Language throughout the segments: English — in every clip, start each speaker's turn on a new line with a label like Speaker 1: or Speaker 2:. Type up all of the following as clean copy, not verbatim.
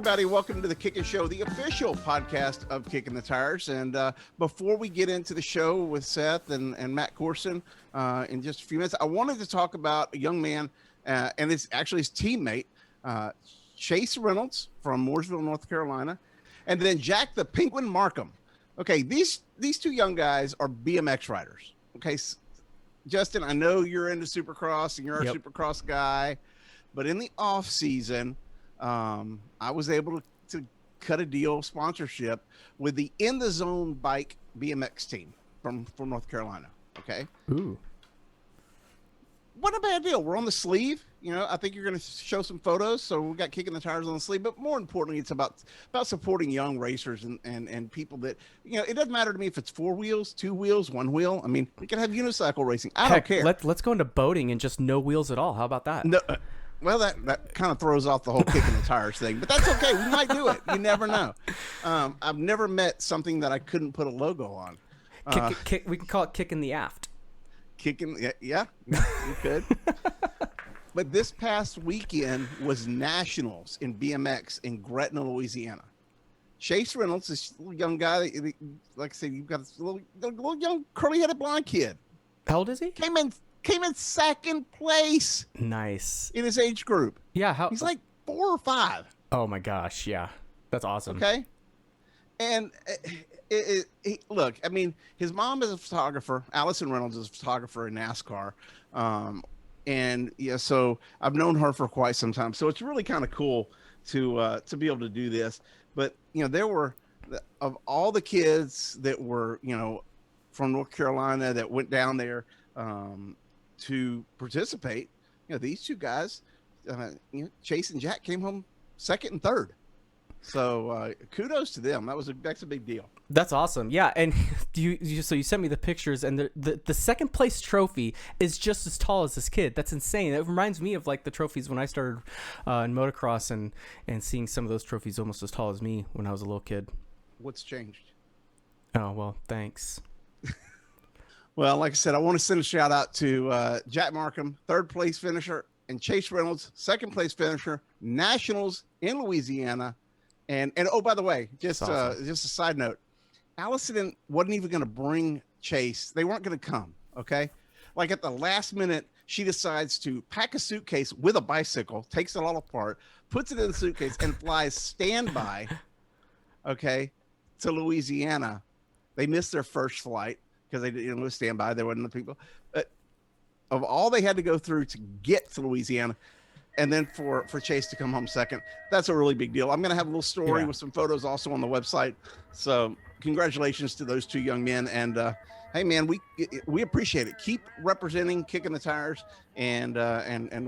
Speaker 1: everybody. Welcome to the Kickin' Show, the official podcast of Kicking the Tires. And before we get into the show with Seth and Matt Corson in just a few minutes, I wanted to talk about a young man, and it's actually his teammate, Chase Reynolds from Mooresville, North Carolina, and then Jack the Penguin Markham. Okay, these two young guys are BMX riders. Okay, Justin, I know you're into Supercross and you're a Supercross guy, but in the off season, I was able to cut a deal sponsorship with the In the Zone bike BMX team from North Carolina. Okay.
Speaker 2: Ooh.
Speaker 1: What a bad deal. We're on the sleeve. You know, I think you're going to show some photos. So we got Kicking the Tires on the sleeve, but more importantly, it's about supporting young racers and people that, you know, it doesn't matter to me if it's 4 wheels, 2 wheels, 1 wheel. I mean, we can have unicycle racing. I don't care.
Speaker 2: Let's go into boating and just no wheels at all. How about that?
Speaker 1: No. Well, that kind of throws off the whole Kicking the Tires thing, but that's okay. We might do it. You never know. I've never met something that I couldn't put a logo on.
Speaker 2: We can call it Kicking the Aft.
Speaker 1: Kicking, yeah, you could. But this past weekend was nationals in BMX in Gretna, Louisiana. Chase Reynolds, this little young guy, like I said, you've got this little young curly-headed blonde kid.
Speaker 2: How old is he?
Speaker 1: Came in second place.
Speaker 2: Nice.
Speaker 1: In his age group.
Speaker 2: Yeah.
Speaker 1: He's like 4 or 5.
Speaker 2: Oh my gosh. Yeah. That's awesome.
Speaker 1: Okay. And look, I mean, his mom is a photographer. Allison Reynolds is a photographer in NASCAR. And yeah, so I've known her for quite some time. So it's really kind of cool to be able to do this. But, you know, there were, of all the kids that were, you know, from North Carolina that went down there, to participate, you know, these two guys, you know, Chase and Jack came home second and third. So kudos to them. That's a big deal.
Speaker 2: That's awesome. Yeah, and so you sent me the pictures, and the second place trophy is just as tall as this kid. That's insane. It reminds me of like the trophies when I started in motocross and seeing some of those trophies almost as tall as me when I was a little kid.
Speaker 1: What's changed?
Speaker 2: Oh well, thanks.
Speaker 1: Well, like I said, I want to send a shout out to Jack Markham, 3rd place finisher, and Chase Reynolds, 2nd place finisher, nationals in Louisiana. And oh, by the way, just a side note, Allison wasn't even going to bring Chase. They weren't going to come. Okay. Like at the last minute, she decides to pack a suitcase with a bicycle, takes it all apart, puts it in the suitcase and flies standby. Okay. To Louisiana. They missed their first flight because they didn't stand by. There wasn't the people. But of all they had to go through to get to Louisiana, and then for Chase to come home second, that's a really big deal. I'm going to have a little story with some photos also on the website. So congratulations to those two young men. And hey, man, we appreciate it. Keep representing Kicking the Tires, and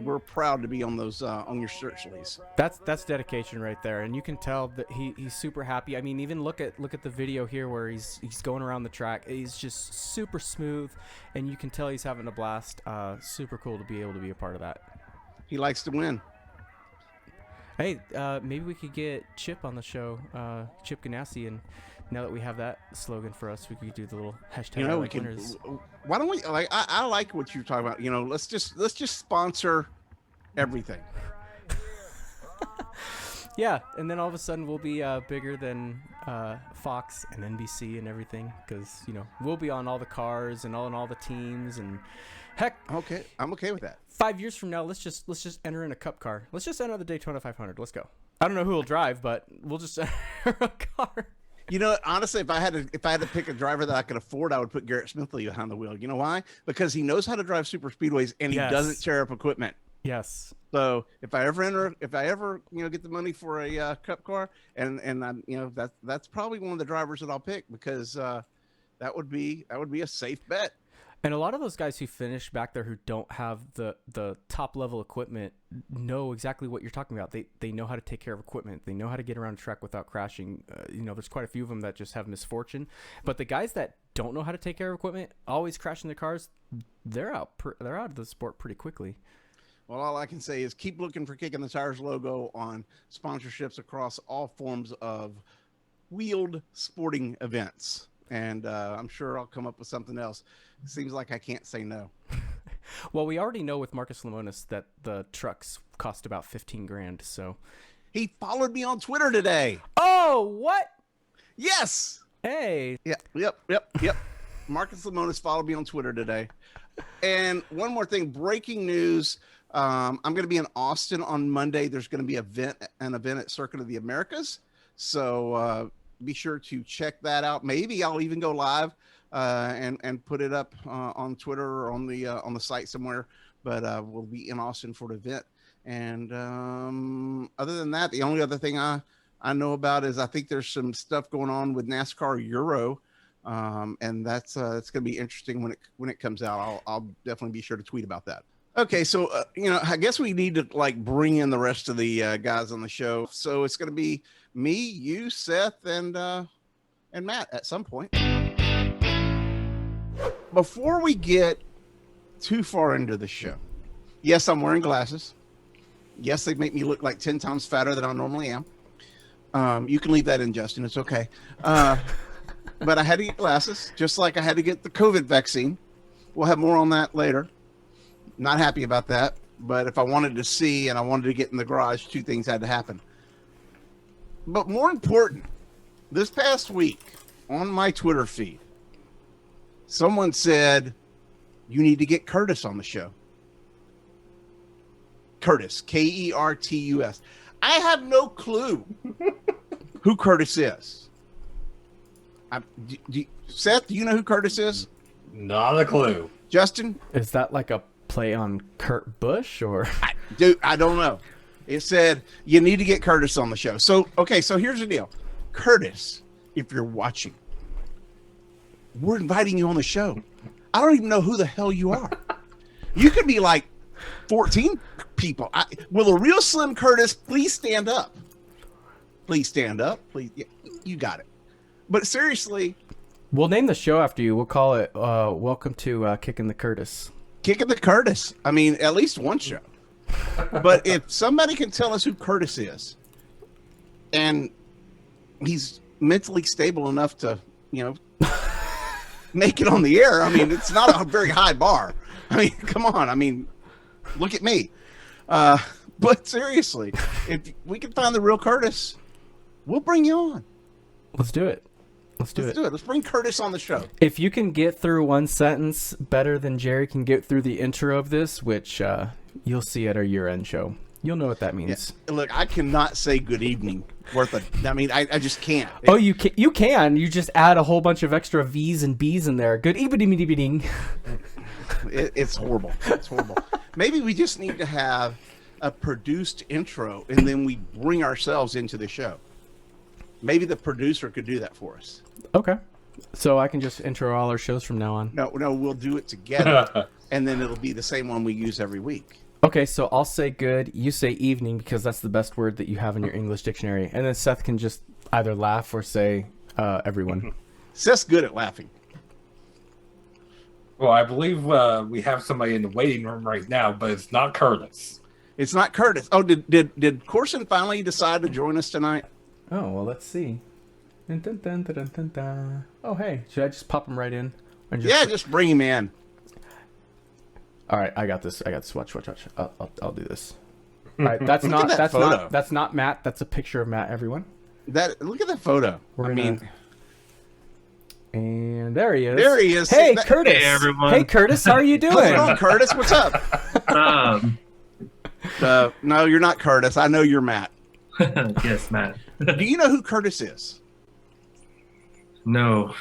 Speaker 1: we're proud to be on those on your search list.
Speaker 2: That's dedication right there, and you can tell that he's super happy. I mean, even look at the video here where he's going around the track. He's just super smooth, and you can tell he's having a blast. Super cool to be able to be a part of that.
Speaker 1: He likes to win.
Speaker 2: Hey, maybe we could get Chip on the show, Chip Ganassi, and now that we have that slogan for us, we could do the little hashtag.
Speaker 1: You know, why don't we? Like, I like what you're talking about. You know, let's just sponsor everything.
Speaker 2: Yeah, and then all of a sudden we'll be bigger than Fox and NBC and everything, because you know we'll be on all the cars and all the teams and heck.
Speaker 1: Okay, I'm okay with that.
Speaker 2: 5 years from now, let's just enter in a cup car. Let's just enter the Daytona 500. Let's go. I don't know who will drive, but we'll just enter a car.
Speaker 1: You know, honestly, if I had to pick a driver that I could afford, I would put Garrett Smithley behind the wheel. You know why? Because he knows how to drive super speedways and he doesn't tear up equipment.
Speaker 2: Yes.
Speaker 1: So if I ever you know get the money for a cup car, and I, you know that's probably one of the drivers that I'll pick, because that would be a safe bet.
Speaker 2: And a lot of those guys who finish back there who don't have the top level equipment know exactly what you're talking about. They know how to take care of equipment. They know how to get around a track without crashing. You know, there's quite a few of them that just have misfortune. But the guys that don't know how to take care of equipment, always crashing their cars, they're out of the sport pretty quickly.
Speaker 1: Well, all I can say is keep looking for Kicking the Tires logo on sponsorships across all forms of wheeled sporting events. And I'm sure I'll come up with something else. It seems like I can't say no.
Speaker 2: Well, we already know with Marcus Lemonis that the trucks cost about $15,000. So
Speaker 1: He followed me on Twitter today.
Speaker 2: Oh, what?
Speaker 1: Yes.
Speaker 2: Hey.
Speaker 1: Yeah. Yep. Marcus Lemonis followed me on Twitter today. And one more thing, breaking news. I'm going to be in Austin on Monday. There's going to be an event at Circuit of the Americas. So be sure to check that out. Maybe I'll even go live and put it up on Twitter or on the site somewhere. But we'll be in Austin for the event. And other than that, the only other thing I know about is I think there's some stuff going on with NASCAR Euro. And that's it's going to be interesting when it comes out. I'll definitely be sure to tweet about that. Okay, so I guess we need to bring in the rest of the guys on the show. So it's going to be me, you, Seth, and Matt at some point. Before we get too far into the show, yes, I'm wearing glasses. Yes, they make me look like 10 times fatter than I normally am. You can leave that in, Justin. It's okay. But I had to get glasses, just like I had to get the COVID vaccine. We'll have more on that later. Not happy about that. But if I wanted to see and I wanted to get in the garage, two things had to happen. But more important, this past week on my Twitter feed, someone said, you need to get Kertus on the show. Kertus, Kertus. I have no clue who Kertus is. Seth, do you know who Kertus is?
Speaker 3: Not a clue.
Speaker 1: Justin?
Speaker 2: Is that like a play on Kurt Busch or?
Speaker 1: I don't know. It said you need to get Kertus on the show. So here's the deal. Kertus, if you're watching, we're inviting you on the show. I don't even know who the hell you are. You could be like 14 people. Will a real Slim Kertus please stand up? Please stand up. Please. Yeah, you got it. But seriously,
Speaker 2: we'll name the show after you. We'll call it Welcome to Kicking the Kertus.
Speaker 1: Kicking the Kertus. I mean, at least one show. But if somebody can tell us who Kertus is, and he's mentally stable enough to, make it on the air, I mean, it's not a very high bar. I mean, come on. I mean, look at me. But seriously, if we can find the real Kertus, we'll bring you on.
Speaker 2: Let's do it. Let's do it.
Speaker 1: Let's bring Kertus on the show.
Speaker 2: If you can get through one sentence better than Jerry can get through the intro of this, which you'll see at our year-end show, you'll know what that means.
Speaker 1: Yeah. Look, I cannot say good evening I just can't.
Speaker 2: Oh, you can. You can. You just add a whole bunch of extra V's and B's in there. Good evening.
Speaker 1: It's horrible. It's horrible. Maybe we just need to have a produced intro, and then we bring ourselves into the show. Maybe the producer could do that for us.
Speaker 2: Okay. So I can just intro all our shows from now on.
Speaker 1: No, we'll do it together, and then it'll be the same one we use every week.
Speaker 2: Okay, so I'll say good, you say evening, because that's the best word that you have in your English dictionary. And then Seth can just either laugh or say everyone.
Speaker 1: Seth's good at laughing.
Speaker 3: Well, I believe we have somebody in the waiting room right now, but it's not Kertus.
Speaker 1: It's not Kertus. Oh, did Corson finally decide to join us tonight?
Speaker 2: Oh, well, let's see. Dun, dun, dun, dun, dun, dun, dun. Oh, hey. Should I just pop him right in?
Speaker 1: Just bring him in.
Speaker 2: All right, I got this. Watch. I'll do this. All right, that's not Matt. That's a picture of Matt, everyone.
Speaker 1: Look at that photo.
Speaker 2: And there he is.
Speaker 1: There he is.
Speaker 2: Hey, Curtis.
Speaker 4: Hey, everyone.
Speaker 2: Hey, Curtis. How are you doing?
Speaker 1: What's going on, Curtis? What's up? No, you're not Curtis. I know you're Matt.
Speaker 4: Yes, Matt.
Speaker 1: Do you know who Curtis is?
Speaker 4: No.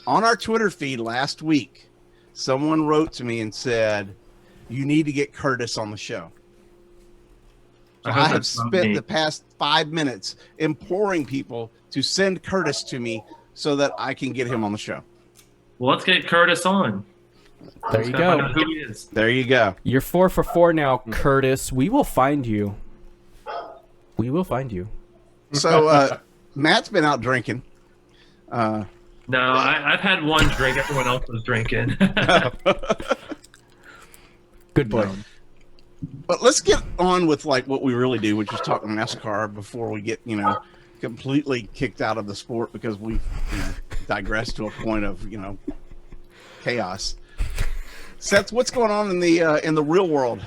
Speaker 1: On our Twitter feed last week, someone wrote to me and said, you need to get Curtis on the show. So I have spent the past 5 minutes imploring people to send Curtis to me so that I can get him on the show.
Speaker 4: Well, let's get Curtis on.
Speaker 2: There you go.
Speaker 4: Find out who he is.
Speaker 1: There you go.
Speaker 2: You're 4 for 4 now, Curtis. We will find you.
Speaker 1: So Matt's been out drinking.
Speaker 4: No, I've had one drink. Everyone else was drinking.
Speaker 2: Good boy.
Speaker 1: But let's get on with what we really do, which is talking NASCAR before we get completely kicked out of the sport because we digress to a point of chaos. Seth, what's going on in the real world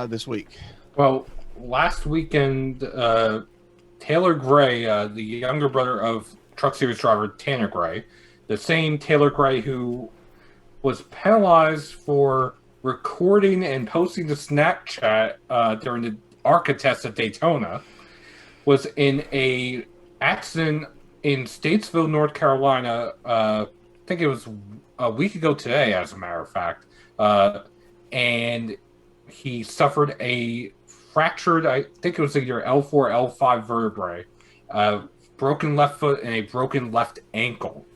Speaker 1: this week?
Speaker 3: Well, last weekend Taylor Gray, the younger brother of Truck Series driver Tanner Gray, the same Taylor Gray who was penalized for recording and posting to Snapchat during the ARCA test at Daytona, was in a accident in Statesville, North Carolina. I think it was a week ago today, as a matter of fact. And he suffered a fractured, I think it was either L4, L5 vertebrae, broken left foot, and a broken left ankle.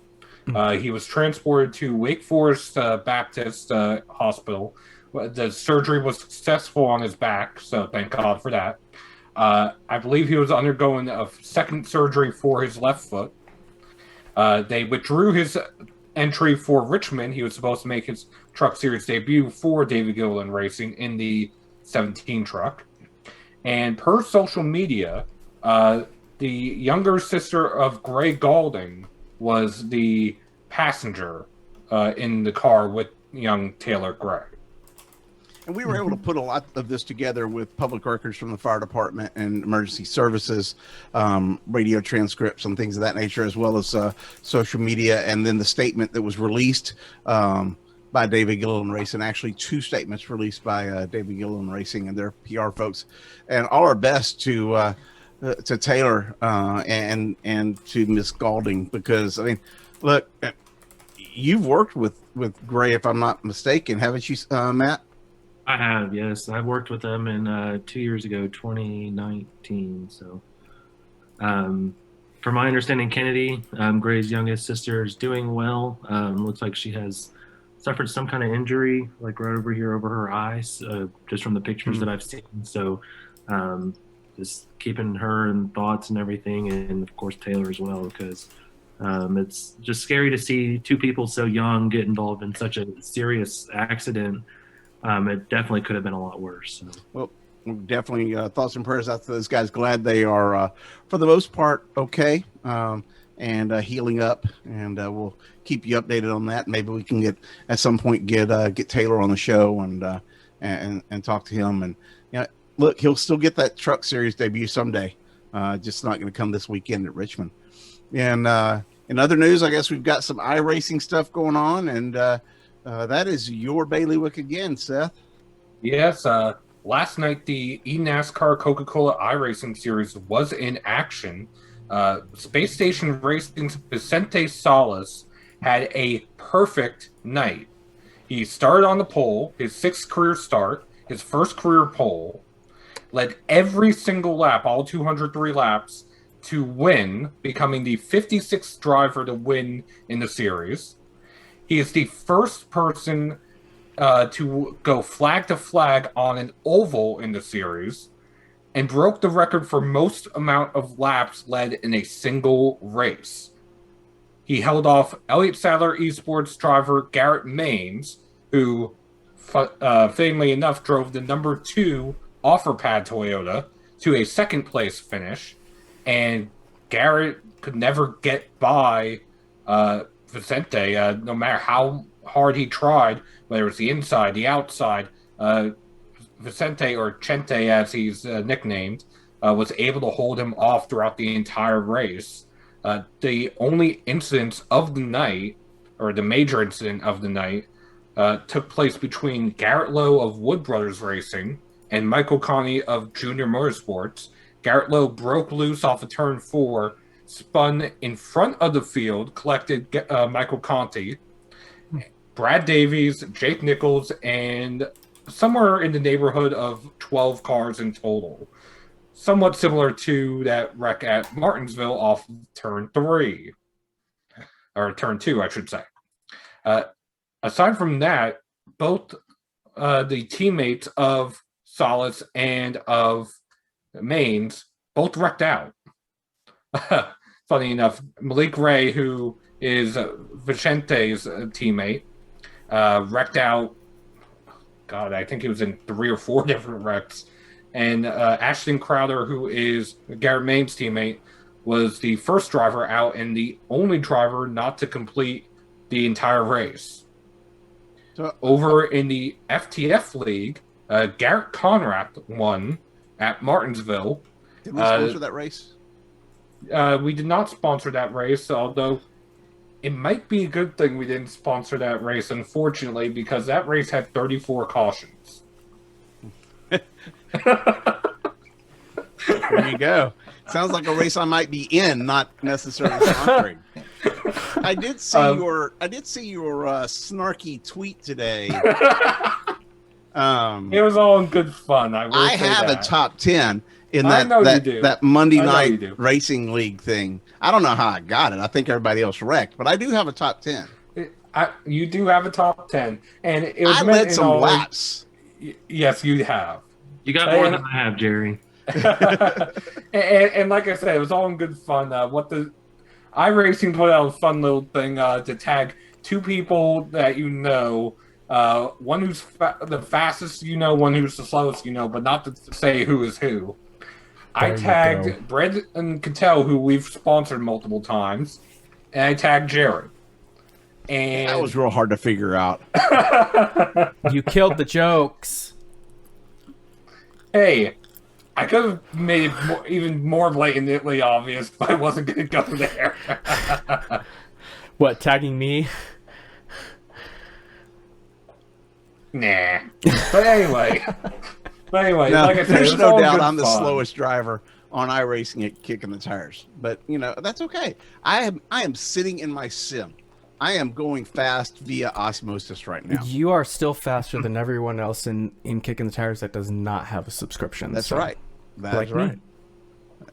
Speaker 3: He was transported to Wake Forest Baptist Hospital. The surgery was successful on his back, so thank God for that. I believe he was undergoing a second surgery for his left foot. They withdrew his entry for Richmond. He was supposed to make his Truck Series debut for David Gilliland Racing in the 17 truck. And per social media, the younger sister of Gray Galding was the passenger in the car with young Taylor Gray.
Speaker 1: And we were able to put a lot of this together with public records from the fire department and emergency services, radio transcripts and things of that nature, as well as social media. And then the statement that was released by David Gilliland Racing, actually 2 statements released by David Gilliland Racing and their PR folks. And all our best to Taylor and to Miss Galding, because, I mean, look, you've worked with Gray, if I'm not mistaken, haven't you, Matt?
Speaker 4: I have, yes. I worked with them in 2 years ago, 2019. So, from my understanding, Kennedy, Gray's youngest sister, is doing well. Looks like she has suffered some kind of injury, like right over here over her eyes, just from the pictures that I've seen. So, just keeping her in thoughts and everything, and of course Taylor as well, because it's just scary to see 2 people so young get involved in such a serious accident. It definitely could have been a lot worse. So.
Speaker 1: Well, definitely thoughts and prayers out to those guys. Glad they are, for the most part, okay, and healing up. And we'll keep you updated on that. Maybe we can get at some point get Taylor on the show and talk to him. And look, he'll still get that Truck Series debut someday. Just not going to come this weekend at Richmond. And in other news, I guess we've got some iRacing stuff going on, and that is your bailiwick again, Seth.
Speaker 3: Yes, last night the eNASCAR Coca-Cola iRacing Series was in action. Space Station Racing's Vicente Salas had a perfect night. He started on the pole, his 6th career start, his first career pole, led every single lap, all 203 laps, to win, becoming the 56th driver to win in the series. He is the first person to go flag to flag on an oval in the series, and broke the record for most amount of laps led in a single race. He held off Elliott Sadler Esports driver Garrett Maines, who, fittingly enough, drove the number 2 offer pad Toyota to a 2nd place finish, and Garrett could never get by Vicente, no matter how hard he tried, whether it was the inside, the outside. Vicente, or Chente as he's nicknamed, was able to hold him off throughout the entire race. The only incidents of the night, or the major incident of the night, took place between Garrett Lowe of Wood Brothers Racing and Michael Conti of Junior Motorsports. Garrett Lowe broke loose off of turn 4, spun in front of the field, collected Michael Conti, Brad Davies, Jake Nichols, and somewhere in the neighborhood of 12 cars in total. Somewhat similar to that wreck at Martinsville off turn 3. Or turn 2, I should say. Aside from that, both the teammates of Salas and of Maines both wrecked out. Funny enough, Malik Ray, who is Vicente's teammate, wrecked out. God, I think he was in 3 or 4 different wrecks. And Ashton Crowder, who is Garrett Maines' teammate, was the first driver out and the only driver not to complete the entire race. So, over in the FTF League, Garrett Conrad won at Martinsville.
Speaker 1: Did we sponsor that race?
Speaker 3: We did not sponsor that race, although it might be a good thing we didn't sponsor that race, unfortunately, because that race had 34 cautions.
Speaker 1: There you go. Sounds like a race I might be in, not necessarily sponsoring. I did see your snarky tweet today.
Speaker 3: It was all in good fun.
Speaker 1: I have a top 10 in
Speaker 3: I know you do.
Speaker 1: that Monday
Speaker 3: I know you
Speaker 1: night
Speaker 3: do.
Speaker 1: racing league thing. I don't know how I got it. I think everybody else wrecked, but I do have a top 10.
Speaker 3: You do have a top 10, and it was
Speaker 1: I
Speaker 3: meant
Speaker 1: led
Speaker 3: in
Speaker 1: some
Speaker 3: all-
Speaker 1: laps.
Speaker 3: Yes, you have.
Speaker 4: You got more than I have, Jerry.
Speaker 3: and like I said, it was all in good fun. What the iRacing put out a fun little thing to tag two people that you know, one who's the fastest you know, one who's the slowest you know, but not to say who is who. I
Speaker 2: There you go.
Speaker 3: tagged Brett and Cattell, who we've sponsored multiple times, and I tagged Jared. And
Speaker 1: That was real hard to figure out.
Speaker 2: You killed the jokes.
Speaker 3: Hey, I could have made it even more blatantly obvious, but I wasn't going to go there.
Speaker 2: What, tagging me?
Speaker 3: Nah. But anyway,
Speaker 1: No,
Speaker 3: like I said,
Speaker 1: there's
Speaker 3: it was
Speaker 1: no
Speaker 3: all
Speaker 1: doubt
Speaker 3: good
Speaker 1: I'm the
Speaker 3: fun.
Speaker 1: slowest driver on iRacing at kicking the tires, but that's okay. I am sitting in my sim. I am going fast via osmosis right now.
Speaker 2: You are still faster than everyone else in Kicking the Tires that does not have a subscription.
Speaker 1: That's
Speaker 2: so,
Speaker 1: right. That's
Speaker 2: like me.
Speaker 1: right.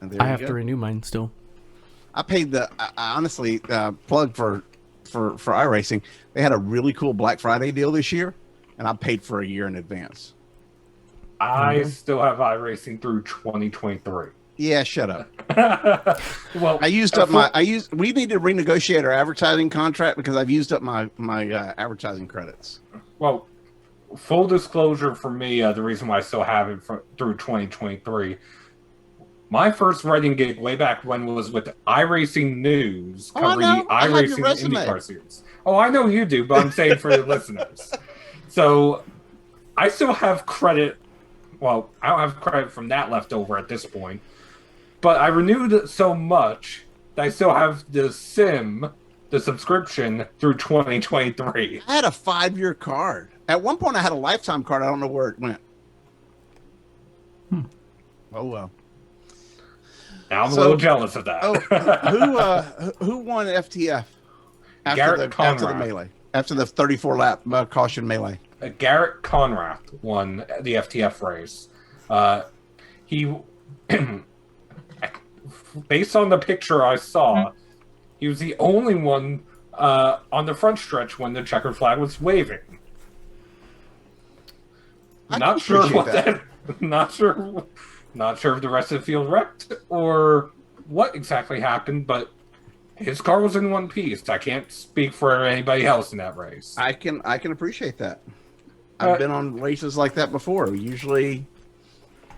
Speaker 1: And there
Speaker 2: I
Speaker 1: you
Speaker 2: have
Speaker 1: go.
Speaker 2: to renew mine still.
Speaker 1: I paid I honestly plug for iRacing. They had a really cool Black Friday deal this year, and I paid for a year in advance.
Speaker 3: I still have iRacing through 2023.
Speaker 1: Yeah, shut up.
Speaker 3: Well,
Speaker 1: We need to renegotiate our advertising contract because I've used up my advertising credits.
Speaker 3: Well, full disclosure for me, the reason why I still have it through 2023. My first writing gig way back when was with iRacing News,
Speaker 1: Oh, I
Speaker 3: covering
Speaker 1: know.
Speaker 3: the
Speaker 1: I have your
Speaker 3: iRacing
Speaker 1: resume.
Speaker 3: IndyCar series. Oh, I know you do, but I'm saying for the listeners. So, I still have credit. Well, I don't have credit from that left over at this point. But I renewed it so much that I still have the subscription through 2023.
Speaker 1: I had a 5-year card. At one point, I had a lifetime card. I don't know where it went. Oh well.
Speaker 3: Now I'm a little jealous of that.
Speaker 1: Who won FTF after
Speaker 3: Garrett
Speaker 1: the
Speaker 3: Conrad.
Speaker 1: melee? After the 34 lap caution melee.
Speaker 3: Garrett Conrad won the FTF race. He, based on the picture I saw, he was the only one on the front stretch when the checkered flag was waving.
Speaker 1: I
Speaker 3: Not
Speaker 1: can
Speaker 3: sure
Speaker 1: appreciate
Speaker 3: what
Speaker 1: that.
Speaker 3: Not sure if the rest of the field wrecked or what exactly happened, but his car was in one piece. I can't speak for anybody else in that race.
Speaker 1: I can appreciate that. I've been on races like that before. Usually,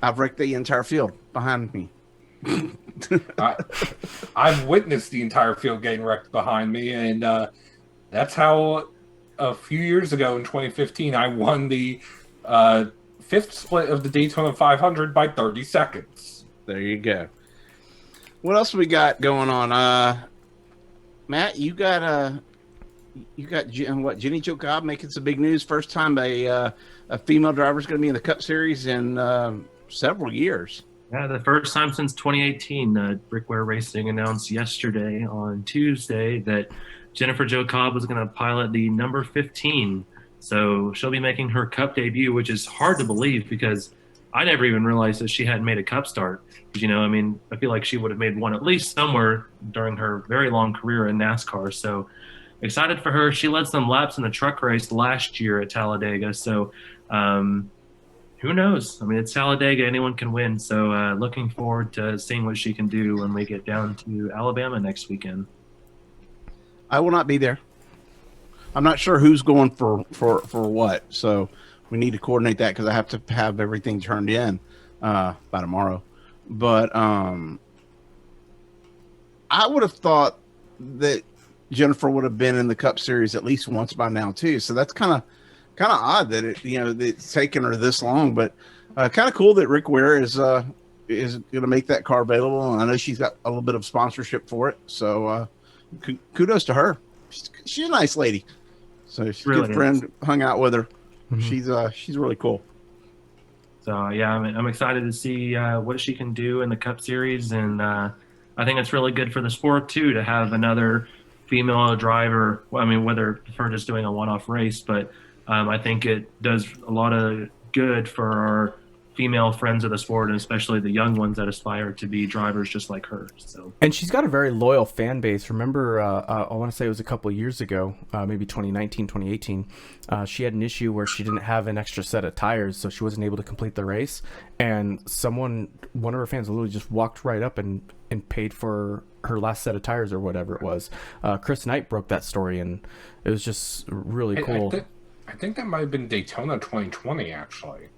Speaker 1: I've wrecked the entire field behind me.
Speaker 3: I've witnessed the entire field getting wrecked behind me, and that's how a few years ago in 2015 I won the fifth split of the Daytona 500 by 30 seconds.
Speaker 1: There you go. What else we got going on? Matt, you got Jenny Jo Cobb making some big news. First time a female driver is going to be in the Cup Series in several years.
Speaker 4: Yeah, the first time since 2018. Brickware Racing announced yesterday on Tuesday that Jennifer Jo Cobb was going to pilot the number 15. So she'll be making her Cup debut, which is hard to believe because I never even realized that she hadn't made a Cup start. I feel like she would have made one at least somewhere during her very long career in NASCAR. So excited for her. She led some laps in the truck race last year at Talladega. So who knows? It's Talladega. Anyone can win. So looking forward to seeing what she can do when we get down to Alabama next weekend.
Speaker 1: I will not be there. I'm not sure who's going for what. So we need to coordinate that because I have to have everything turned in by tomorrow. But I would have thought that Jennifer would have been in the Cup Series at least once by now too. So that's kind of odd that it's taken her this long, but kind of cool that Rick Ware is is going to make that car available, and I know she's got a little bit of sponsorship for it. So kudos to her. She's a nice lady. So she's a
Speaker 4: Really
Speaker 1: good friend. Hung out with her.
Speaker 2: Mhm.
Speaker 1: She's really cool.
Speaker 4: So yeah, I'm excited to see what she can do in the Cup Series, and I think it's really good for the sport too to have another female driver. Well, I mean, whether her just doing a one-off race, but I think it does a lot of good for our female friends of the sport, and especially the young ones that aspire to be drivers just like her. So,
Speaker 2: And she's got a very loyal fan base. Remember, I want to say it was a couple of years ago, maybe 2019, 2018. She had an issue where she didn't have an extra set of tires, so she wasn't able to complete the race. And one of her fans literally just walked right up and paid for her last set of tires or whatever it was. Chris Knight broke that story, and it was just really cool.
Speaker 3: I think that might have been Daytona 2020, actually.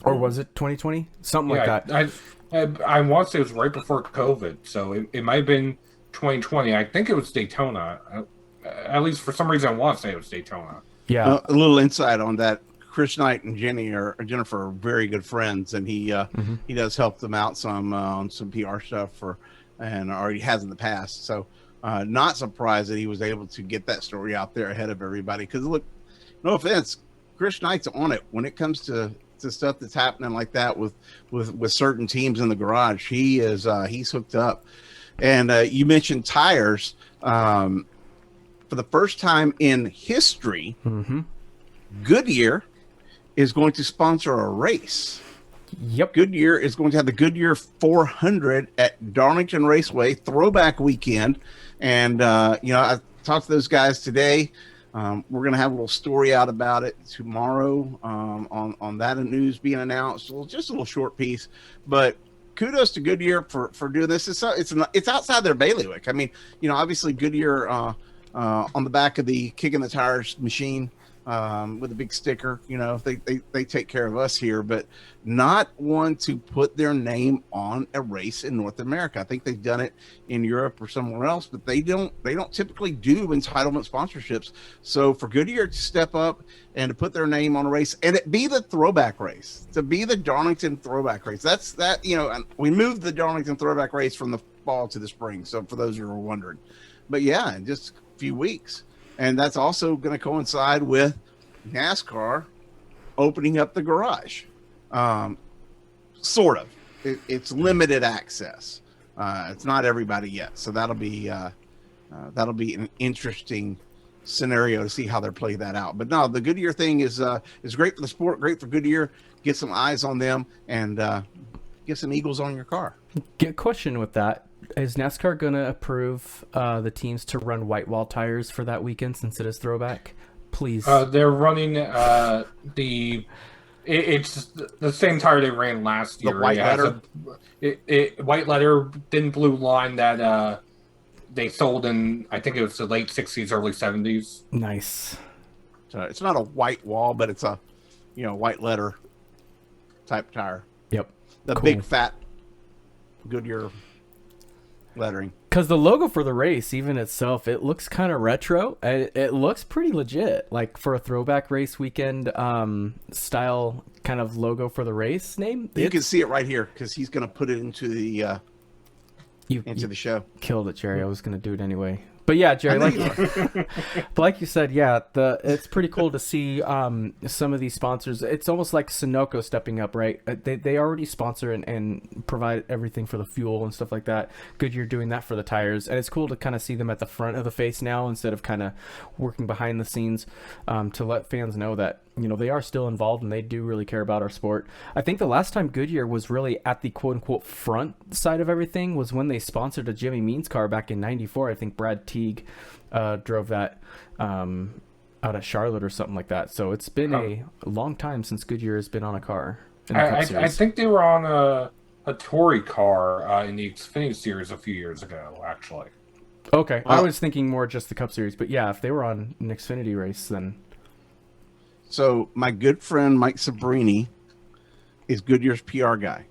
Speaker 2: Or was it 2020? Something like that.
Speaker 3: I want to say it was right before COVID, so it might have been 2020. I think it was Daytona. At least for some reason, I want to say it was Daytona.
Speaker 2: Yeah.
Speaker 1: A little insight on that. Chris Knight and Jennifer are very good friends, and he does help them out some on some PR stuff and already has in the past. So not surprised that he was able to get that story out there ahead of everybody. Because look, no offense, Chris Knight's on it when it comes to stuff that's happening like that with certain teams in the garage. He's hooked up. And you mentioned tires. For the first time in history, Goodyear is going to sponsor a race.
Speaker 2: Yep.
Speaker 1: Goodyear is going to have the Goodyear 400 at Darlington Raceway Throwback Weekend. And I talked to those guys today. We're going to have a little story out about it tomorrow on that news being announced. Well, just a little short piece, but kudos to Goodyear for doing this. It's outside their bailiwick. I mean, obviously Goodyear on the back of the kicking the tires machine with a big sticker. They take care of us here, but not one to put their name on a race in North America. I think they've done it in Europe or somewhere else, but they don't typically do entitlement sponsorships. So for Goodyear to step up and to put their name on a race and it be the throwback race, to be the Darlington throwback race, we moved the Darlington throwback race from the fall to the spring. So for those who are wondering, but yeah, in just a few weeks. And that's also going to coincide with NASCAR opening up the garage. Sort of. It's limited access. It's not everybody yet. So that'll be an interesting scenario to see how they play that out. But no, the Goodyear thing is great for the sport, great for Goodyear. Get some eyes on them and get some Eagles on your car.
Speaker 2: Get a question with that. Is NASCAR going to approve the teams to run white wall tires for that weekend since it is throwback? Please.
Speaker 3: They're running it's the same tire they ran last year.
Speaker 1: The white letter?
Speaker 3: White letter, thin blue line that they sold in, I think it was the late 60s, early 70s.
Speaker 2: Nice.
Speaker 1: So it's not a white wall, but it's a white letter type tire.
Speaker 2: Yep.
Speaker 1: The
Speaker 2: Cool.
Speaker 1: big fat Goodyear lettering.
Speaker 2: Because the logo for the race, even itself, it looks kind of retro. It looks pretty legit, like for a throwback race weekend style kind of logo for the race name.
Speaker 1: You can see it right here because he's going to put it into the
Speaker 2: you
Speaker 1: the show.
Speaker 2: Killed it, Jerry. I was going to do it anyway. But yeah, Jerry, like you said, yeah, it's pretty cool to see some of these sponsors. It's almost like Sunoco stepping up, right? They already sponsor and provide everything for the fuel and stuff like that. Goodyear doing that for the tires, and it's cool to kind of see them at the front of the face now instead of kind of working behind the scenes to let fans know that they are still involved and they do really care about our sport. I think the last time Goodyear was really at the quote unquote front side of everything was when they sponsored a Jimmy Means car back in '94. I think Brad Teague drove that out at Charlotte or something like that. So it's been a long time since Goodyear has been on a car.
Speaker 3: I think they were on a Tory car in the Xfinity Series a few years ago, actually.
Speaker 2: Okay, I was thinking more just the Cup Series, but yeah, if they were on an Xfinity race, then.
Speaker 1: So my good friend Mike Sabrini is Goodyear's PR guy.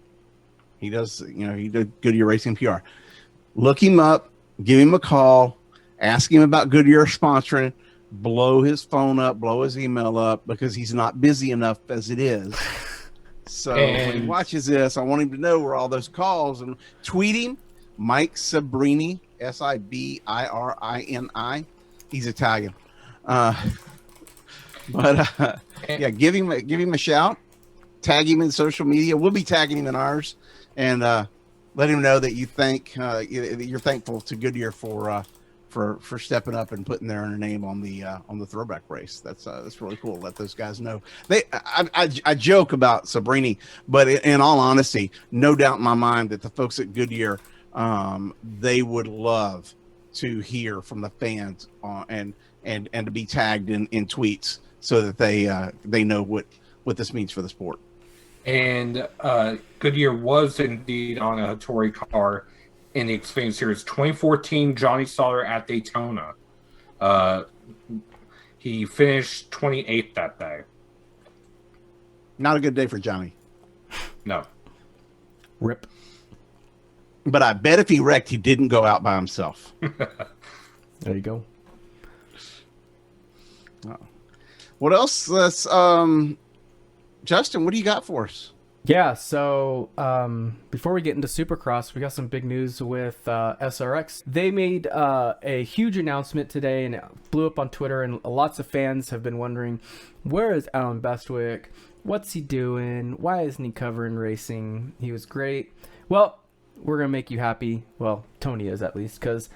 Speaker 1: He does, he did Goodyear Racing PR. Look him up, give him a call, ask him about Goodyear sponsoring, blow his phone up, blow his email up because he's not busy enough as it is So when he
Speaker 3: And-
Speaker 1: watches this, I want him to know where all those calls and tweet him, Mike Sabrini, Sibrini. He's Italian. Yeah, give him a shout, tag him in social media. We'll be tagging him in ours, and let him know that you think you're thankful to Goodyear for stepping up and putting their name on the throwback race. That's really cool. Let those guys know. I joke about Sabrini, but in all honesty, no doubt in my mind that the folks at Goodyear, they would love to hear from the fans and to be tagged in tweets so that they know what this means for the sport.
Speaker 3: And Goodyear was indeed on a Hattori car in the Xfinity Series. 2014 Johnny Sauter at Daytona. He finished 28th that day.
Speaker 1: Not a good day for Johnny.
Speaker 3: No.
Speaker 2: Rip.
Speaker 1: But I bet if he wrecked, he didn't go out by himself.
Speaker 2: There you go.
Speaker 1: What else? Let's Justin, what do you got for us?
Speaker 2: Yeah, so before we get into Supercross, we got some big news with SRX. They made a huge announcement today, and it blew up on Twitter, and lots of fans have been wondering, where is Alan Bestwick? What's he doing? Why isn't he covering racing? He was great. Well, we're going to make you happy. Well, Tony is at least, because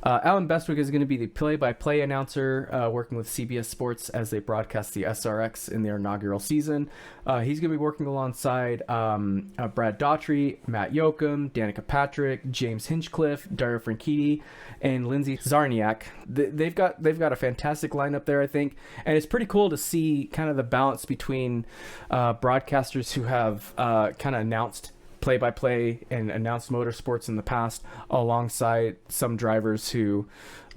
Speaker 2: Alan Bestwick is going to be the play-by-play announcer working with CBS Sports as they broadcast the SRX in their inaugural season. He's going to be working alongside Brad Daughtry, Matt Yoakum, Danica Patrick, James Hinchcliffe, Dario Franchitti, and Lindsay Zarniak. They've got a fantastic lineup there, I think, and it's pretty cool to see kind of the balance between broadcasters who have kind of announced play-by-play and announced motorsports in the past, alongside some drivers who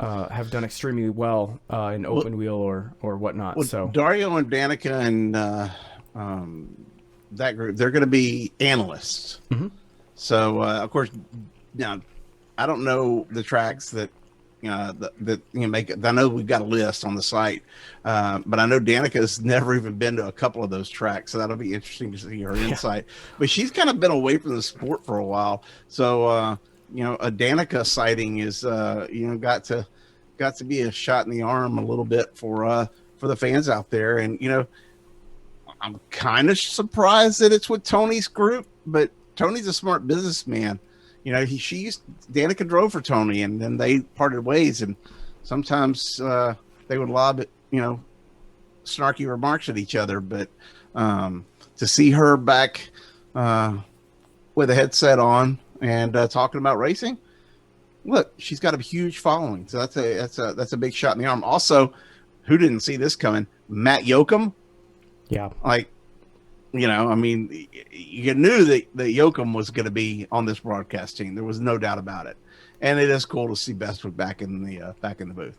Speaker 2: have done extremely well in open wheel or whatnot.
Speaker 1: Well,
Speaker 2: so
Speaker 1: Dario and Danica and that group, they're going to be analysts.
Speaker 2: Mm-hmm.
Speaker 1: So of course, now I don't know the tracks that that make it. I know we've got a list on the site, but I know Danica's never even been to a couple of those tracks, so that'll be interesting to see her insight. But she's kind of been away from the sport for a while, so a Danica sighting is got to be a shot in the arm a little bit for the fans out there. And I'm kind of surprised that it's with Tony's group, but Tony's a smart businessman. Danica drove for Tony, and then they parted ways, and sometimes they would lob snarky remarks at each other. But to see her back with a headset on and talking about racing, look, she's got a huge following, so that's a big shot in the arm. Also, who didn't see this coming? Matt Yoakum.
Speaker 2: yeah,
Speaker 1: You knew that Yoakum was going to be on this broadcast team. There was no doubt about it. And it is cool to see Bestwick back in the booth.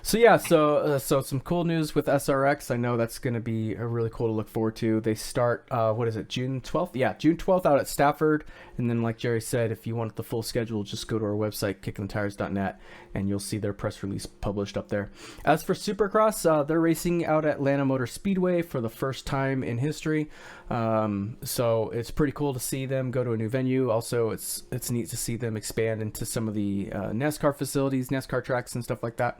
Speaker 2: So some cool news with SRX. I know that's going to be really cool to look forward to. They start, June 12th? Yeah, June 12th out at Stafford. And then, like Jerry said, if you want the full schedule, just go to our website, kickinthetires.net, and you'll see their press release published up there. As for Supercross, they're racing out at Atlanta Motor Speedway for the first time in history. So it's pretty cool to see them go to a new venue. Also, it's neat to see them expand into some of the NASCAR facilities, NASCAR tracks, and stuff like that.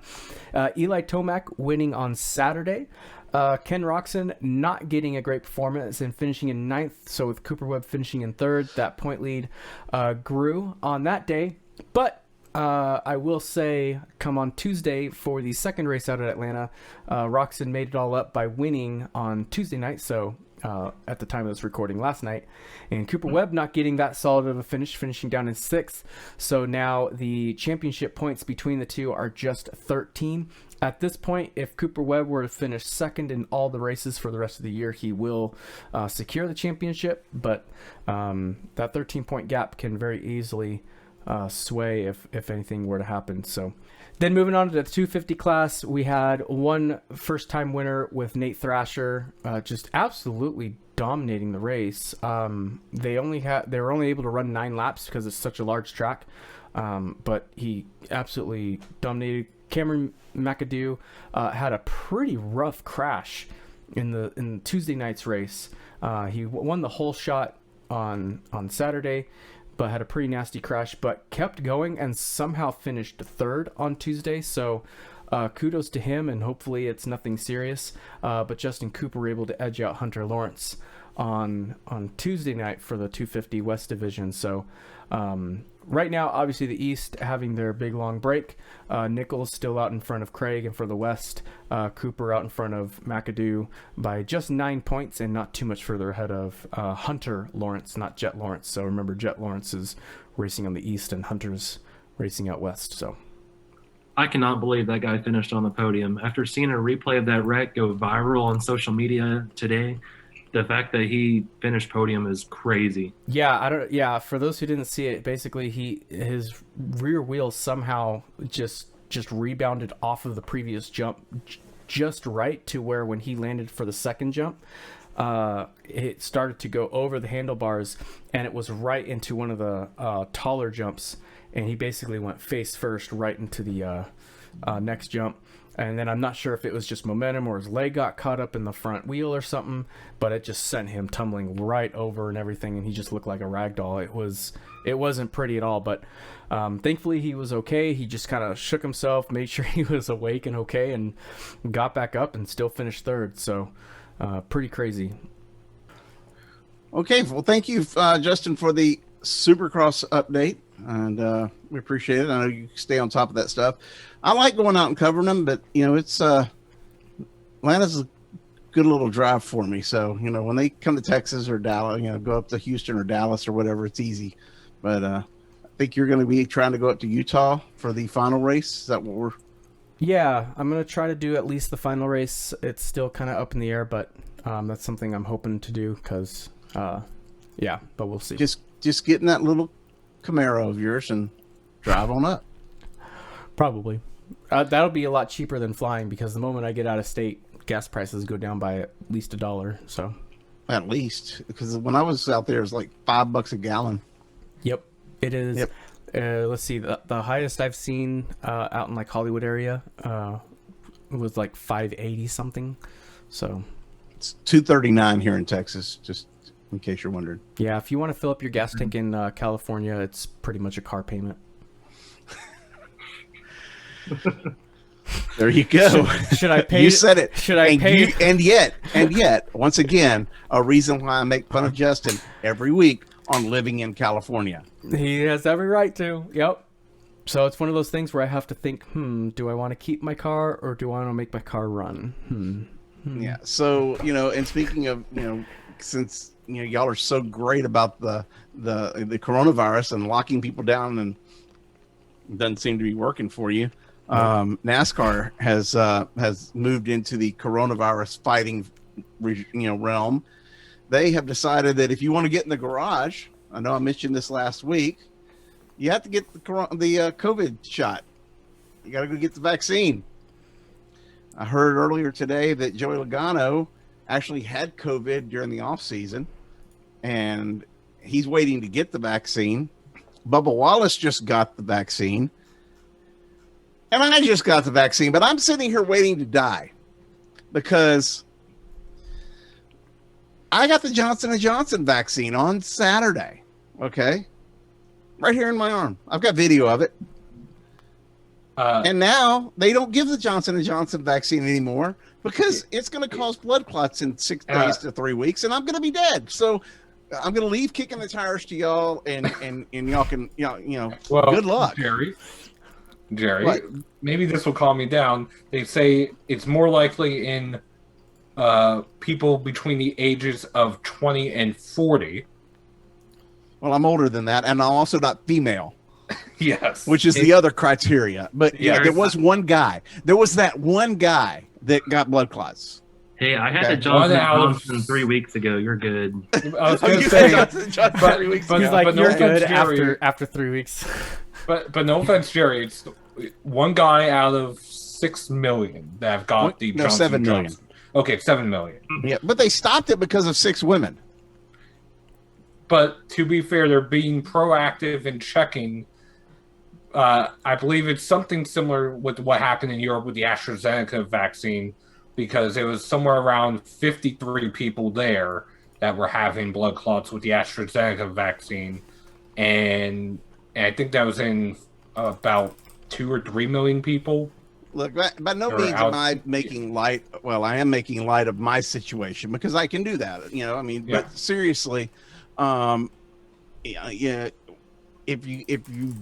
Speaker 2: Eli Tomac winning on Saturday. Ken Roxon not getting a great performance and finishing in 9th. So with Cooper Webb finishing in 3rd, that point lead grew on that day. But I will say, come on Tuesday for the second race out at Atlanta, Roxon made it all up by winning on Tuesday night. So at the time of this recording last night, and Cooper Webb not getting that solid of a finish, finishing down in 6th. So now the championship points between the two are just 13. At this point, if Cooper Webb were to finish 2nd in all the races for the rest of the year, he will secure the championship. But that 13-point gap can very easily sway if anything were to happen. So then moving on to the 250 class, we had one first-time winner with Nate Thrasher, just absolutely dominating the race. They were only able to run 9 laps because it's such a large track, but he absolutely dominated. Cameron McAdoo had a pretty rough crash in Tuesday night's race. He won the whole shot on Saturday, but had a pretty nasty crash, but kept going and somehow finished third on Tuesday. So kudos to him, and hopefully it's nothing serious. But Justin Cooper able to edge out Hunter Lawrence on Tuesday night for the 250 West Division. So right now, obviously the East having their big long break. Nichols still out in front of Craig, and for the West, Cooper out in front of McAdoo by just 9 points and not too much further ahead of Hunter Lawrence, not Jet Lawrence. So remember, Jet Lawrence is racing on the East and Hunter's racing out West. So
Speaker 4: I cannot believe that guy finished on the podium. After seeing a replay of that wreck go viral on social media today, the fact that he finished podium is crazy.
Speaker 2: Yeah, for those who didn't see it, basically his rear wheel somehow just rebounded off of the previous jump just right to where when he landed for the second jump, it started to go over the handlebars, and it was right into one of the taller jumps, and he basically went face first right into the next jump. And then I'm not sure if it was just momentum or his leg got caught up in the front wheel or something, but it just sent him tumbling right over and everything, and he just looked like a rag doll. It wasn't pretty at all, but thankfully he was okay. He just kind of shook himself, made sure he was awake and okay, and got back up and still finished third. So pretty crazy.
Speaker 1: Okay, well, thank you, Justin, for the Supercross update, and we appreciate it. I know you stay on top of that stuff. I like going out and covering them, but it's Atlanta's a good little drive for me. So when they come to Texas or Dallas, go up to Houston or Dallas or whatever, it's easy. But I think you're going to be trying to go up to Utah for the final race. Is that what we're?
Speaker 2: Yeah, I'm going to try to do at least the final race. It's still kind of up in the air, but that's something I'm hoping to do because, but we'll see.
Speaker 1: Just get in that little Camaro of yours and drive on up.
Speaker 2: Probably. That'll be a lot cheaper than flying because the moment I get out of state, gas prices go down by at least $1. So,
Speaker 1: at least, because when I was out there, it was like $5 a gallon.
Speaker 2: Yep, it is.
Speaker 1: Yep.
Speaker 2: Let's see. The highest I've seen out in like Hollywood area was like 580 something. So
Speaker 1: it's $2.39 here in Texas. Just in case you're wondering.
Speaker 2: Yeah, if you want to fill up your gas tank in California, it's pretty much a car payment.
Speaker 1: There you go.
Speaker 2: Should I pay?
Speaker 1: You said it.
Speaker 2: Should I pay?
Speaker 1: And yet, once again, a reason why I make fun of Justin every week on living in California.
Speaker 2: He has every right to. Yep. So it's one of those things where I have to think, do I want to keep my car or do I want to make my car run?
Speaker 1: Yeah. So, and speaking of, since, y'all are so great about the coronavirus and locking people down and it doesn't seem to be working for you. NASCAR has moved into the coronavirus fighting, realm. They have decided that if you want to get in the garage, I know I mentioned this last week, you have to get the COVID shot. You got to go get the vaccine. I heard earlier today that Joey Logano actually had COVID during the off season, and he's waiting to get the vaccine. Bubba Wallace just got the vaccine. And I just got the vaccine, but I'm sitting here waiting to die because I got the Johnson & Johnson vaccine on Saturday. Okay. Right here in my arm. I've got video of it. And now they don't give the Johnson & Johnson vaccine anymore because it's going to cause blood clots in 6 days to 3 weeks, and I'm going to be dead. So I'm going to leave kicking the tires to y'all, and y'all can, well, good luck.
Speaker 3: Jerry,
Speaker 1: what?
Speaker 3: Maybe this will calm me down. They say it's more likely in people between the ages of 20 and 40.
Speaker 1: Well, I'm older than that, and I'm also not female.
Speaker 3: Yes.
Speaker 1: Which is the other criteria. But yeah, there was one guy. There was that one guy that got blood clots.
Speaker 4: Hey, I had the Johnson 3 weeks ago. You're good.
Speaker 3: I was going to say,
Speaker 1: Johnson 3 weeks ago.
Speaker 2: He's like,
Speaker 3: but
Speaker 2: you're
Speaker 3: no
Speaker 2: good
Speaker 3: Jerry,
Speaker 2: after 3 weeks.
Speaker 3: But no offense, Jerry. It's one guy out of 6 million that have got the Johnson
Speaker 1: 7 million.
Speaker 3: Johnson. Okay, 7 million.
Speaker 1: Yeah, but they stopped it because of 6 women.
Speaker 3: But to be fair, they're being proactive in checking. I believe it's something similar with what happened in Europe with the AstraZeneca vaccine, because it was somewhere around 53 people there that were having blood clots with the AstraZeneca vaccine, and I think that was in about 2 or 3 million people.
Speaker 1: Look, by no
Speaker 3: Or
Speaker 1: means am
Speaker 3: out-
Speaker 1: I making light. Well, I am making light of my situation because I can do that. I mean,
Speaker 3: Yeah.
Speaker 1: but seriously, yeah, if you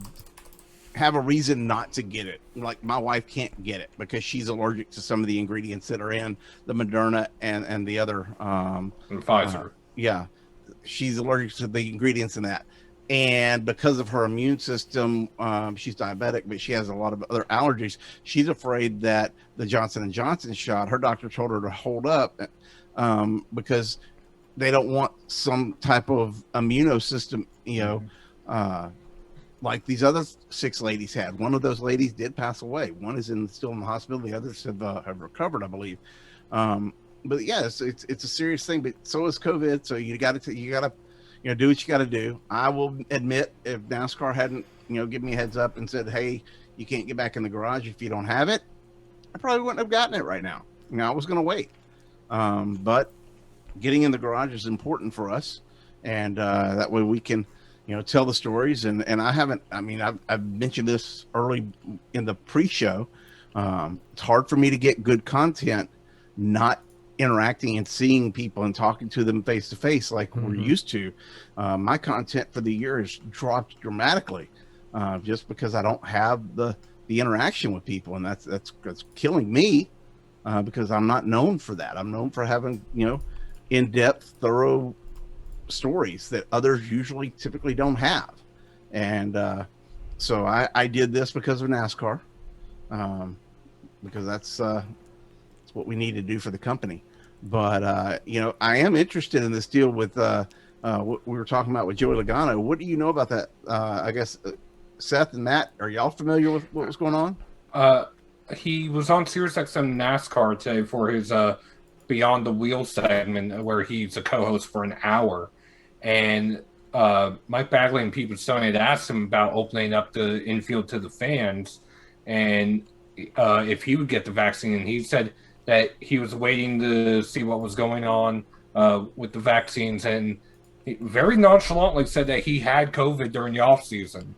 Speaker 1: have a reason not to get it, like my wife can't get it because she's allergic to some of the ingredients that are in the Moderna and the other
Speaker 3: And Pfizer.
Speaker 1: yeah, she's allergic to the ingredients in that, and because of her immune system, she's diabetic, but she has a lot of other allergies. She's afraid that the Johnson & Johnson shot, her doctor told her to hold up, because they don't want some type of immunosystem, like these other 6 ladies had. One of those ladies did pass away. One is still in the hospital. The others have recovered, I believe. But yeah, it's a serious thing. But so is COVID. So you got to do what you got to do. I will admit, if NASCAR hadn't given me a heads up and said, hey, you can't get back in the garage if you don't have it, I probably wouldn't have gotten it right now. I was going to wait. But getting in the garage is important for us, and that way we can tell the stories. And I've mentioned this early in the pre-show. It's hard for me to get good content not interacting and seeing people and talking to them face to face like we're used to. My content for the year has dropped dramatically, just because I don't have the interaction with people, and that's killing me, because I'm not known for that. I'm known for having in-depth, thorough stories that others typically don't have. And so I did this because of NASCAR, because that's what we need to do for the company. But I am interested in this deal with what we were talking about with Joey Logano. What do you know about that? I guess Seth and Matt, are y'all familiar with what was going on?
Speaker 3: He was on SiriusXM NASCAR today for his Beyond the Wheel segment, where he's a co-host for an hour, and Mike Bagley and Pete Stone had asked him about opening up the infield to the fans, and if he would get the vaccine, and he said that he was waiting to see what was going on with the vaccines, and he very nonchalantly said that he had COVID during the off season,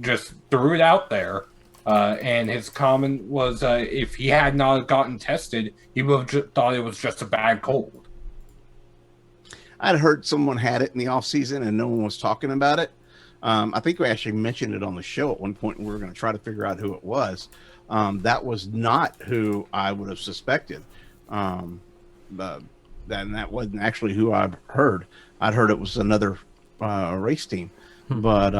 Speaker 3: just threw it out there. And his comment was, if he had not gotten tested, he would have thought it was just a bad cold.
Speaker 1: I'd heard someone had it in the off season and no one was talking about it. I think we actually mentioned it on the show at one point, and we were going to try to figure out who it was. That was not who I would have suspected. That wasn't actually who I've heard. I'd heard it was another race team. But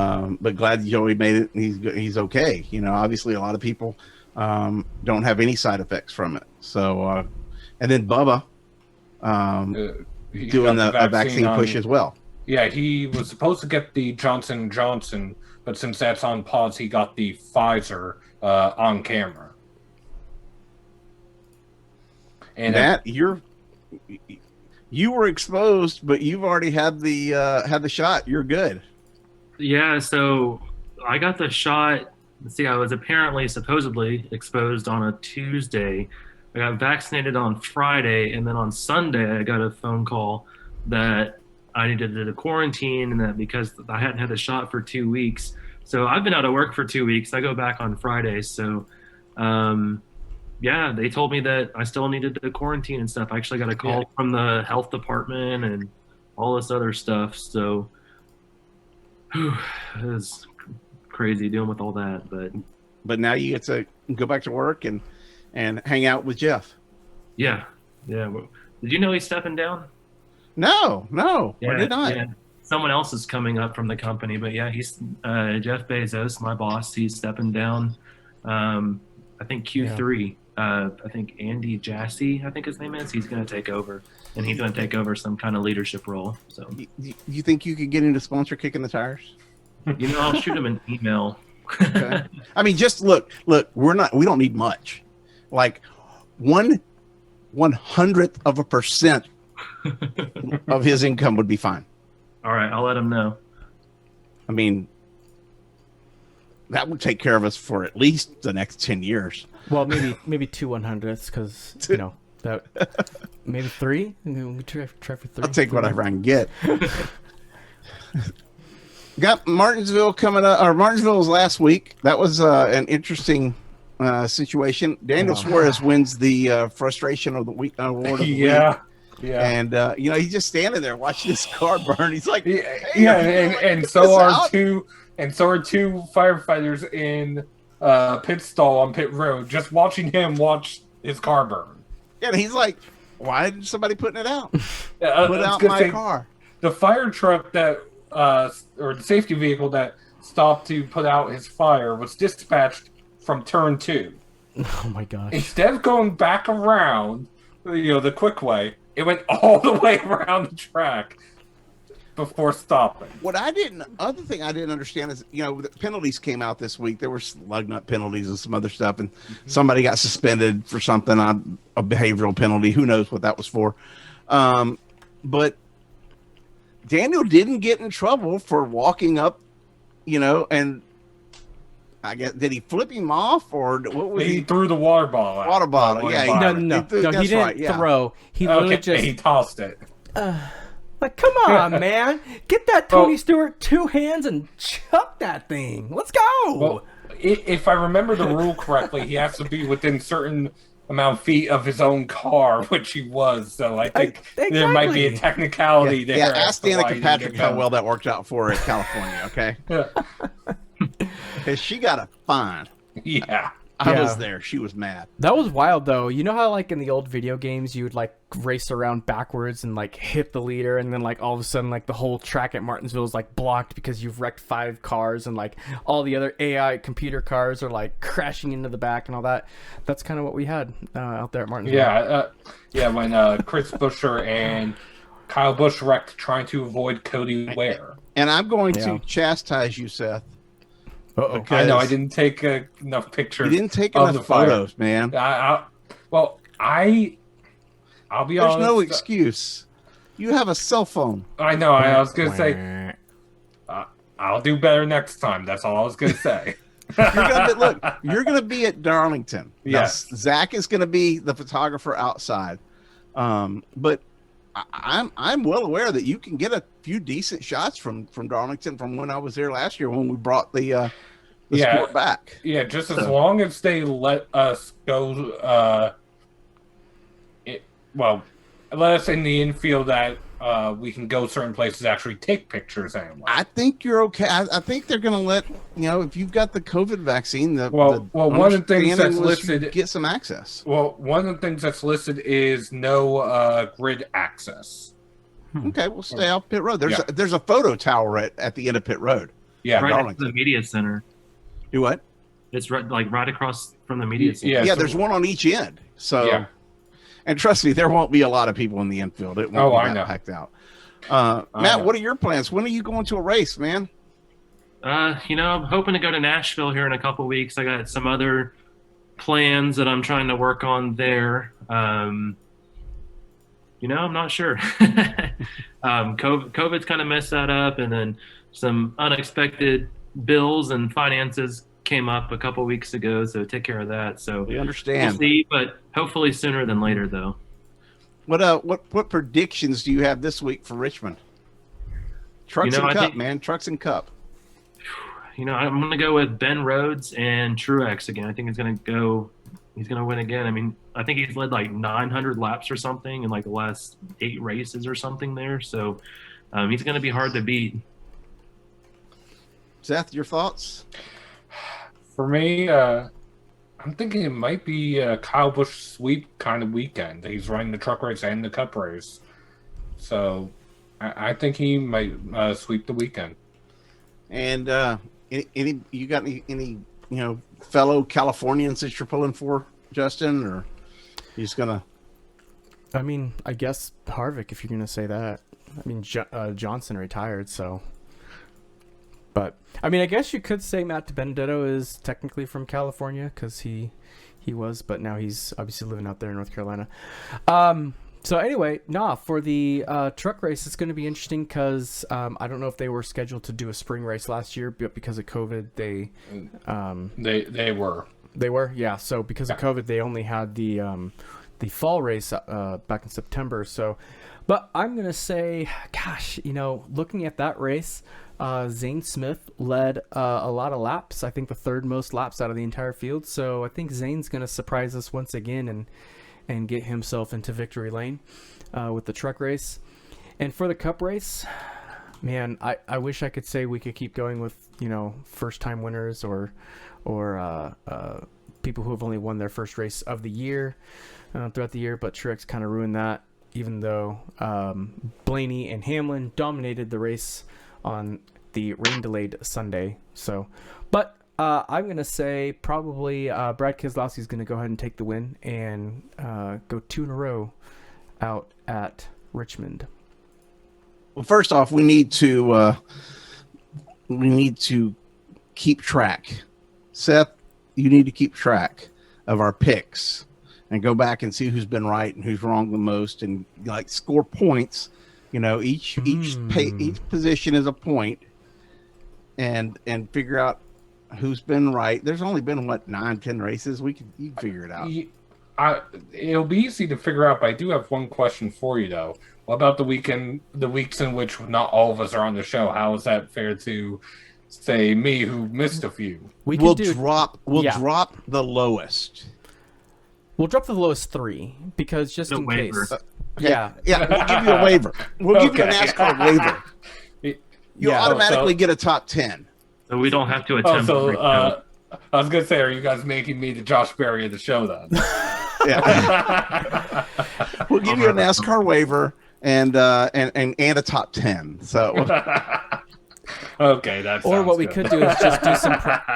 Speaker 1: glad Joey made it. He's okay. Obviously a lot of people don't have any side effects from it. So and then Bubba doing a vaccine push as well.
Speaker 3: Yeah, he was supposed to get the Johnson & Johnson, but since that's on pause, he got the Pfizer on camera. And
Speaker 1: Matt, you were exposed, but you've already had the shot. You're good.
Speaker 4: Yeah, so I got the shot. See, I was supposedly exposed on a Tuesday. I got vaccinated on Friday, and then on Sunday I got a phone call that I needed to quarantine, and that because I hadn't had the shot for 2 weeks. So I've been out of work for 2 weeks. I go back on Friday. So, yeah, they told me that I still needed to quarantine and stuff. I actually got a call from the health department and all this other stuff. So it was crazy dealing with all that,
Speaker 1: but now you get to go back to work and hang out with Jeff.
Speaker 4: Yeah. Did you know he's stepping down?
Speaker 1: No, I did not.
Speaker 4: Yeah. Someone else is coming up from the company, but yeah, he's Jeff Bezos, my boss. He's stepping down. I think Q3. I think Andy Jassy, I think his name is. He's going to take over, and he's going to take over some kind of leadership role. So,
Speaker 1: you think you could get into sponsor kicking the tires?
Speaker 4: I'll shoot him an email.
Speaker 1: Okay. I mean, just look. We don't need much. Like 1/100% of his income would be fine.
Speaker 4: All right, I'll let him know.
Speaker 1: I mean, that would take care of us for at least the next 10 years.
Speaker 2: Well, maybe 2/100ths, because That maybe 3. We try for 3.
Speaker 1: I'll take whatever I can get. Got Martinsville coming up, or Martinsville was last week. That was an interesting situation. Daniel Suarez wins the frustration of the week award of the week.
Speaker 3: Yeah.
Speaker 1: And he's just standing there watching his car burn. He's like,
Speaker 3: and so are two firefighters in pit stall on pit road, just watching him watch his car burn.
Speaker 1: Yeah, and he's like, why didn't somebody put it out?
Speaker 3: Put
Speaker 1: out my car.
Speaker 3: The fire truck that or the safety vehicle that stopped to put out his fire was dispatched from turn 2.
Speaker 2: Oh my gosh.
Speaker 3: Instead of going back around, the quick way, it went all the way around the track before stopping.
Speaker 1: Other thing I didn't understand is, the penalties came out this week. There were lug nut penalties and some other stuff, and somebody got suspended for something, a behavioral penalty. Who knows what that was for? But Daniel didn't get in trouble for walking up, and I guess, did he flip him off, or what was
Speaker 3: he threw the water bottle out.
Speaker 1: Water bottle, yeah.
Speaker 2: No, he didn't throw. He literally
Speaker 3: he tossed it.
Speaker 2: Like, come on, man. Get that Tony Stewart 2 hands and chuck that thing. Let's go.
Speaker 3: Well, if I remember the rule correctly, he has to be within certain amount of feet of his own car, which he was. So I think there might be a technicality there.
Speaker 1: Yeah, ask Danica Patrick how well that worked out for her in California, okay? Because she got a fine.
Speaker 3: Yeah.
Speaker 1: I was there. She was mad.
Speaker 2: That was wild, though. You know how, like, in the old video games, you would, like, race around backwards and, like, hit the leader, and then, like, all of a sudden, like, the whole track at Martinsville is, like, blocked because you've wrecked 5 cars, and, like, all the other AI computer cars are, like, crashing into the back and all that. That's kind of what we had out there at Martinsville.
Speaker 3: Yeah, when Chris Buescher and Kyle Busch wrecked trying to avoid Cody Ware. And
Speaker 1: I'm going to chastise you, Seth.
Speaker 3: I know I didn't take enough pictures.
Speaker 1: You didn't take enough photos, man.
Speaker 3: I'll be honest.
Speaker 1: There's no excuse. You have a cell phone.
Speaker 3: I know. I was gonna say, I'll do better next time. That's all I was gonna say.
Speaker 1: You're gonna be at Darlington.
Speaker 3: Yes.
Speaker 1: Now, Zach is gonna be the photographer outside. But I'm well aware that you can get a few decent shots from Darlington from when I was there last year when we brought the sport back.
Speaker 3: Yeah, just as long as they let us go. Let us in the infield that we can go certain places, actually take pictures anyway.
Speaker 1: I think you're okay. I think they're going to let, if you've got the COVID vaccine,
Speaker 3: one of the things that's listed,
Speaker 1: get some access.
Speaker 3: Well, one of the things that's listed is no grid access.
Speaker 1: Okay, we'll stay off pit road. There's a photo tower at the end of pit road.
Speaker 3: Yeah,
Speaker 4: right next to the media center.
Speaker 1: Do what?
Speaker 4: It's right across from the media center.
Speaker 1: Yeah, there's one on each end. So. Yeah. And trust me, there won't be a lot of people in the infield. It won't be that packed out. Matt, what are your plans? When are you going to a race, man?
Speaker 4: I'm hoping to go to Nashville here in a couple weeks. I got some other plans that I'm trying to work on there. I'm not sure. COVID's kind of messed that up, and then some unexpected bills and finances came up a couple weeks ago, so take care of that. So
Speaker 1: we understand.
Speaker 4: We'll see, but hopefully sooner than later, though.
Speaker 1: What predictions do you have this week for Richmond? Trucks and Cup, man. Trucks and Cup.
Speaker 4: I'm going to go with Ben Rhodes and Truex again. I think he's going to win again. I mean, I think he's led like 900 laps or something in like the last 8 races or something there. So he's going to be hard to beat.
Speaker 1: Seth, your thoughts?
Speaker 3: For me, I'm thinking it might be a Kyle Busch sweep kind of weekend. He's running the truck race and the cup race. So I think he might sweep the weekend. And
Speaker 1: you got any fellow Californians that you're pulling for, Justin, or you just gonna?
Speaker 2: I mean, I guess Harvick, if you're gonna say that. I mean, Johnson retired, so. But I mean, I guess you could say Matt DiBenedetto is technically from California because he was, but now he's obviously living out there in North Carolina. So anyway, for the truck race, it's going to be interesting because I don't know if they were scheduled to do a spring race last year, but because of COVID, they were. They were, yeah. So because of COVID, they only had the fall race back in September. So, but I'm gonna say, gosh, looking at that race, Zane Smith led a lot of laps. I think the third most laps out of the entire field. So I think Zane's gonna surprise us once again and get himself into victory lane with the truck race. And for the Cup race, man, I wish I could say we could keep going with first time winners or people who have only won their first race of the year throughout the year, but Truex kind of ruined that, even though Blaney and Hamlin dominated the race on the rain delayed Sunday. So, but I'm gonna say probably Brad Keselowski is gonna go ahead and take the win and go 2 in a row out at Richmond.
Speaker 1: Well, first off, we need to keep track. Seth, you need to keep track of our picks and go back and see who's been right and who's wrong the most, and like score points. Each position is a point, and figure out who's been right. There's only been 9-10 races. You can figure it out.
Speaker 3: It'll be easy to figure out, but I do have one question for you though. What about the weeks in which not all of us are on the show? How is that fair to say me who missed a few?
Speaker 1: We'll drop the lowest.
Speaker 2: We'll drop the lowest 3 because just in
Speaker 4: waiver.
Speaker 2: case.
Speaker 1: Yeah, we'll give you a waiver. We'll give you a NASCAR waiver. You automatically get a top 10.
Speaker 4: So we don't have to attempt.
Speaker 3: I was gonna say, are you guys making me the Josh Berry of the show then?
Speaker 1: Yeah. We'll give you a NASCAR waiver and a top 10. So
Speaker 3: okay, that's
Speaker 2: or what we could do is just do some.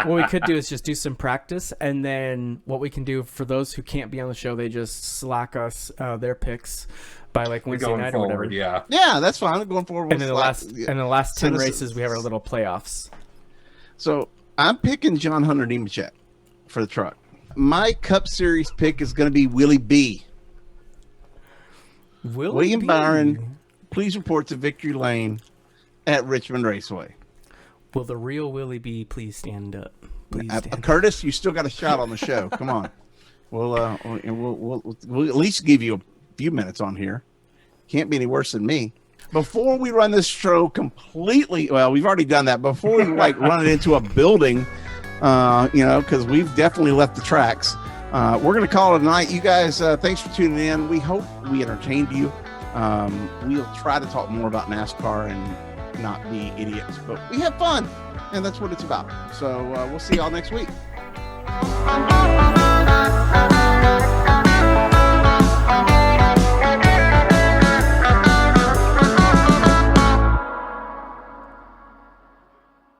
Speaker 2: What we could do is just do some practice, and then what we can do for those who can't be on the show, they just slack us their picks by like Wednesday night or whatever.
Speaker 3: Yeah,
Speaker 1: that's fine. Going forward,
Speaker 2: and in the last 10 races, we have our little playoffs.
Speaker 1: So I'm picking John Hunter Nemechek for the truck. My Cup Series pick is going to be Willie B. William Byron, please report to victory lane at Richmond Raceway.
Speaker 2: Will the real Willie B please stand up?
Speaker 1: Curtis, you still got a shot on the show. Come on. We'll at least give you a few minutes on here. Can't be any worse than me. Before we run this show completely, well, we've already done that. Before we run it into a building, because we've definitely left the tracks. We're going to call it a night. You guys, thanks for tuning in. We hope we entertained you. We'll try to talk more about NASCAR and not be idiots, but we have fun, and that's what it's about. So we'll see y'all next week.